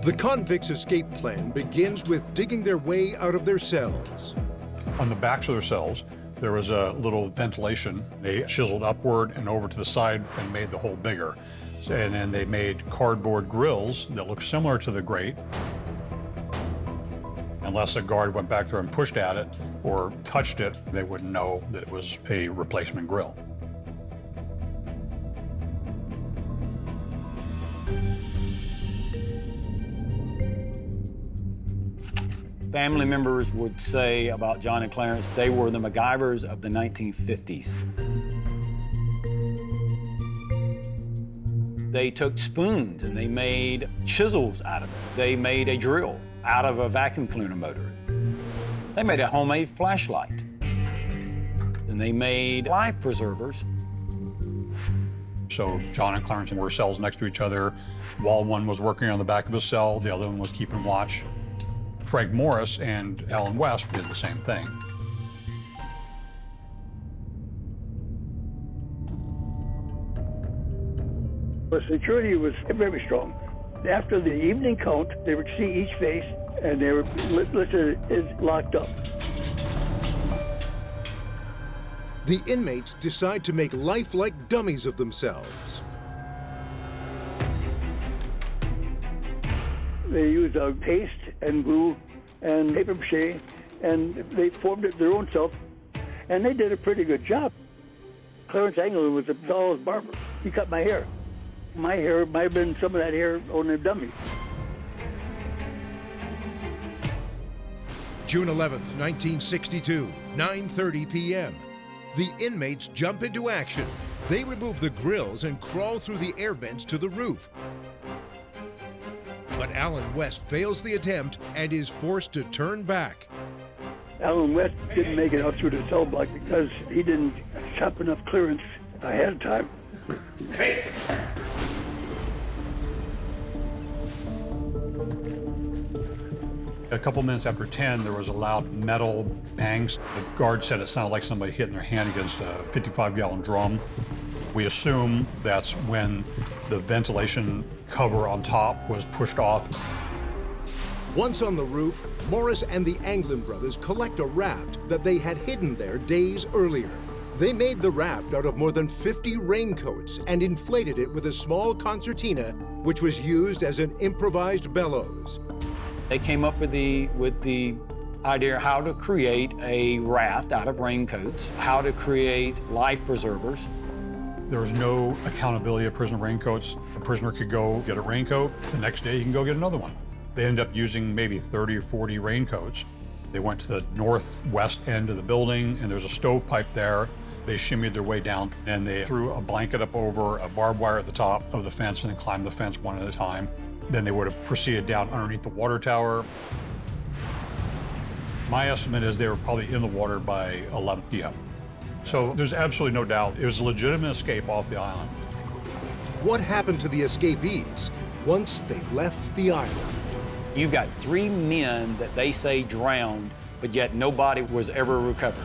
The convicts' escape plan begins with digging their way out of their cells. On the backs of their cells, there was a little ventilation. They chiseled upward and over to the side and made the hole bigger. And then they made cardboard grills that looked similar to the grate. Unless a guard went back there and pushed at it or touched it, they wouldn't know that it was a replacement grill. Family members would say about John and Clarence, they were the MacGyvers of the 1950s. They took spoons and they made chisels out of it. They made a drill out of a vacuum cleaner motor. They made a homemade flashlight. And they made life preservers. So John and Clarence were cells next to each other. While one was working on the back of his cell, the other one was keeping watch. Frank Morris and Alan West did the same thing. The security was very strong. After the evening count, they would see each face, and they were listed as locked up. The inmates decide to make lifelike dummies of themselves. They used paste and glue and paper mache, and they formed it their own self, and they did a pretty good job. Clarence Engler was the tallest barber. He cut my hair. My hair might have been some of that hair on the dummy. June 11th, 1962, 9:30 p.m. The inmates jump into action. They remove the grills and crawl through the air vents to the roof. But Alan West fails the attempt and is forced to turn back. Alan West didn't make it out through the cell block because he didn't chop enough clearance ahead of time. A couple minutes after 10, there was a loud metal bang. The guard said it sounded like somebody hitting their hand against a 55-gallon drum. We assume that's when the ventilation cover on top was pushed off. Once on the roof, Morris and the Anglin brothers collect a raft that they had hidden there days earlier. They made the raft out of more than 50 raincoats and inflated it with a small concertina, which was used as an improvised bellows. They came up with the idea how to create a raft out of raincoats, how to create life preservers. There was no accountability of prisoner raincoats. A prisoner could go get a raincoat, the next day he can go get another one. They ended up using maybe 30 or 40 raincoats. They went to the northwest end of the building, and there's a stovepipe there. They shimmied their way down, and they threw a blanket up over a barbed wire at the top of the fence and then climbed the fence one at a time. Then they would have proceeded down underneath the water tower. My estimate is they were probably in the water by 11 p.m. So there's absolutely no doubt it was a legitimate escape off the island. What happened to the escapees once they left the island? You've got 3 men that they say drowned, but yet nobody was ever recovered.